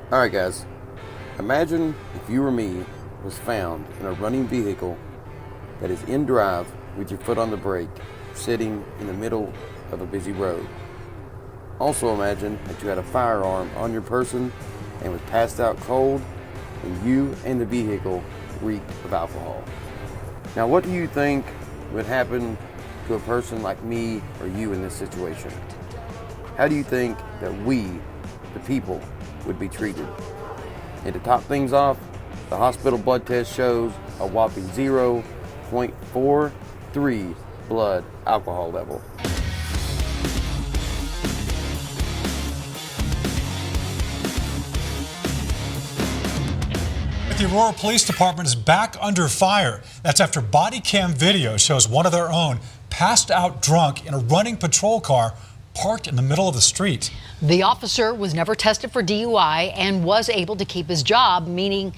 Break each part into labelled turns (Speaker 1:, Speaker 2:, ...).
Speaker 1: Alright guys, imagine if you or me was found in a running vehicle that is in drive with your foot on the brake, sitting in the middle of a busy road. Also imagine that you had a firearm on your person and was passed out cold, and you and the vehicle reeked of alcohol. Now what do you think would happen to a person like me or you in this situation? How do you think that we, the people, would be treated? And to top things off, the hospital blood test shows a whopping 0.43 blood alcohol level.
Speaker 2: The Aurora Police Department is back under fire. That's after body cam video shows one of their own passed out drunk in a running patrol car parked in the middle of the street.
Speaker 3: The officer was never tested for DUI and was able to keep his job, leaving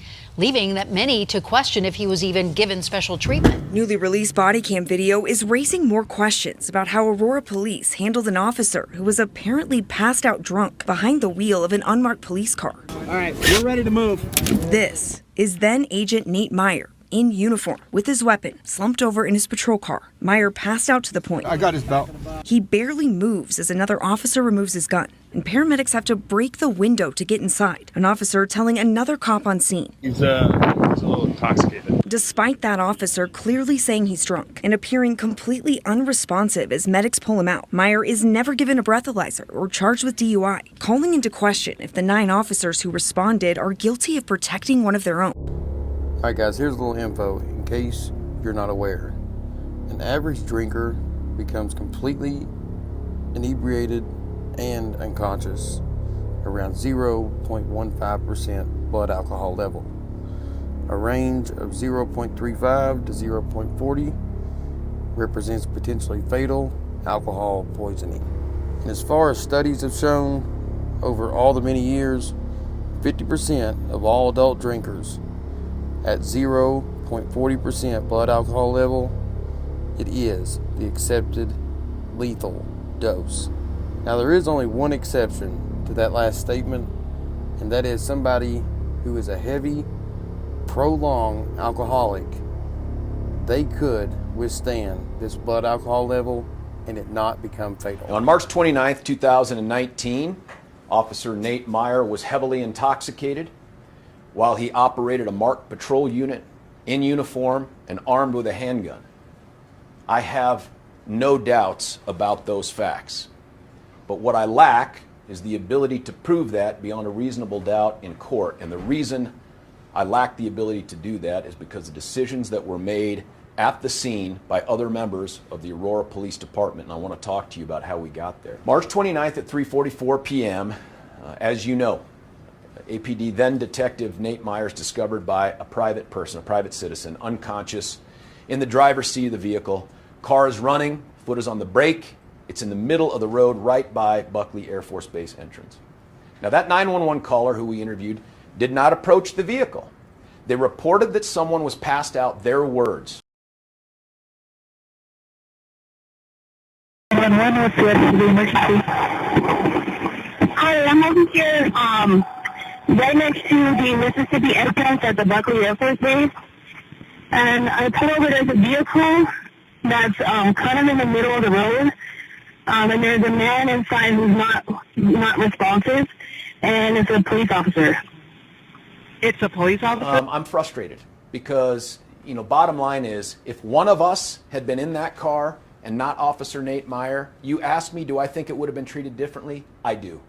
Speaker 3: that many to question if he was even given special treatment.
Speaker 4: Newly released body cam video is raising more questions about how Aurora police handled an officer who was apparently passed out drunk behind the wheel of an unmarked police car.
Speaker 5: All right, we're ready to move.
Speaker 4: This is then Agent Nate Meyer, in uniform, with his weapon slumped over in his patrol car. Meyer passed out to the point.
Speaker 5: I got his belt.
Speaker 4: He barely moves as another officer removes his gun, and paramedics have to break the window to get inside. An officer telling another cop on scene.
Speaker 6: He's a little intoxicated.
Speaker 4: Despite that officer clearly saying he's drunk and appearing completely unresponsive as medics pull him out, Meyer is never given a breathalyzer or charged with DUI, calling into question if the 9 officers who responded are guilty of protecting one of their own.
Speaker 1: Alright guys, here's a little info in case you're not aware. An average drinker becomes completely inebriated and unconscious around 0.15% blood alcohol level. A range of 0.35 to 0.40 represents potentially fatal alcohol poisoning. And as far as studies have shown, over all the many years, 50% of all adult drinkers at 0.40% blood alcohol level, it is the accepted lethal dose. Now there is only one exception to that last statement, and that is somebody who is a heavy, prolonged alcoholic. They could withstand this blood alcohol level and it not become fatal.
Speaker 7: On March 29th, 2019, Officer Nate Meyer was heavily intoxicated while he operated a marked patrol unit in uniform and armed with a handgun. I have no doubts about those facts, but what I lack is the ability to prove that beyond a reasonable doubt in court. And the reason I lack the ability to do that is because the decisions that were made at the scene by other members of the Aurora Police Department, and I want to talk to you about how we got there. March 29th at 3:44 p.m., as you know, APD then Detective Nate Myers discovered by a private person, a private citizen, unconscious in the driver's seat of the vehicle. Car is running, foot is on the brake. It's in the middle of the road right by Buckley Air Force Base entrance. Now that 911 caller who we interviewed did not approach the vehicle. They reported that someone was passed out. Their words.
Speaker 8: 911, what's the emergency? Hi, I'm over here, right next to the Mississippi entrance at the Buckley Air Force Base, and I pulled over. There's a vehicle that's kind of in the middle of the road, and there's a man inside who's not responsive, and it's a police officer.
Speaker 5: It's a police officer?
Speaker 7: I'm frustrated because, bottom line is, if one of us had been in that car and not Officer Nate Meyer, you ask me, do I think it would have been treated differently? I do.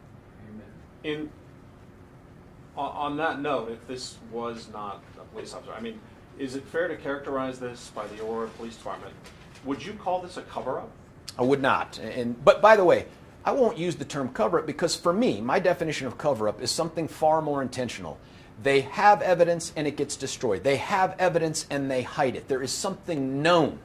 Speaker 6: On that note, if this was not a police officer, is it fair to characterize this by the Aurora Police Department? Would you call this a cover-up?
Speaker 7: I would not. But by the way, I won't use the term cover-up because for me, my definition of cover-up is something far more intentional. They have evidence and it gets destroyed. They have evidence and they hide it. There is something known.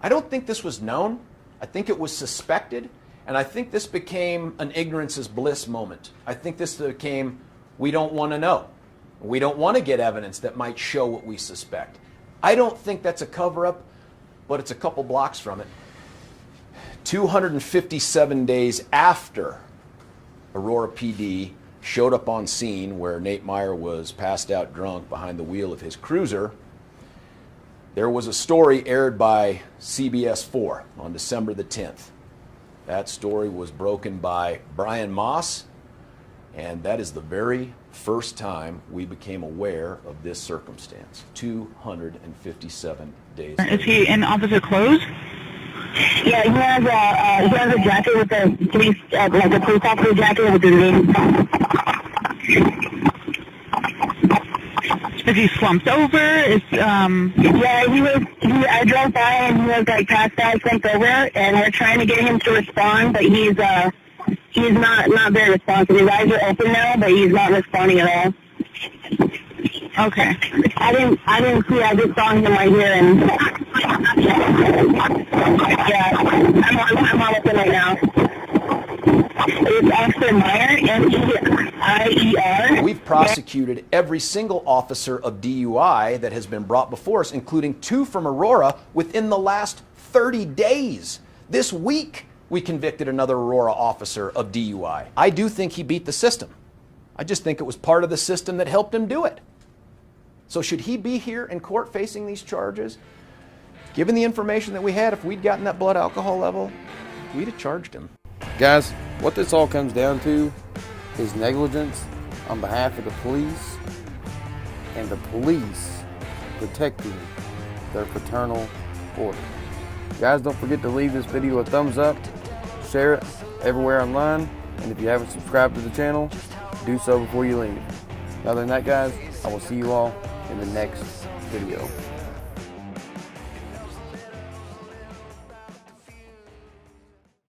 Speaker 7: I don't think this was known. I think it was suspected. And I think this became an ignorance is bliss moment. I think this became, we don't want to know. We don't want to get evidence that might show what we suspect. I don't think that's a cover-up, but it's a couple blocks from it. 257 days after Aurora PD showed up on scene where Nate Meyer was passed out drunk behind the wheel of his cruiser, there was a story aired by CBS 4 on December the 10th. That story was broken by Brian Moss, and that is the very first time we became aware of this circumstance, 257 days later.
Speaker 5: Is he in officer clothes?
Speaker 8: Yeah, he has a jacket with a police, like a police officer jacket with his name.
Speaker 5: Is he slumped over?
Speaker 8: Yeah, I drove by and he was like passed out, slumped over, and we're trying to get him to respond, but he's not very responsive. His eyes are open now, but he's not responding at all.
Speaker 5: Okay.
Speaker 8: I didn't see. I just saw him right here, and yeah, I'm on with him right now. It's Officer Meyer, M-E-I-E-R.
Speaker 7: We've prosecuted every single officer of DUI that has been brought before us, including 2 from Aurora, within the last 30 days. This week, we convicted another Aurora officer of DUI. I do think he beat the system. I just think it was part of the system that helped him do it. So should he be here in court facing these charges? Given the information that we had, if we'd gotten that blood alcohol level, we'd have charged him.
Speaker 1: Guys, what this all comes down to is negligence on behalf of the police and the police protecting their fraternal order. Guys, don't forget to leave this video a thumbs up, share it everywhere online, and if you haven't subscribed to the channel, do so before you leave. Other than that, guys, I will see you all in the next video.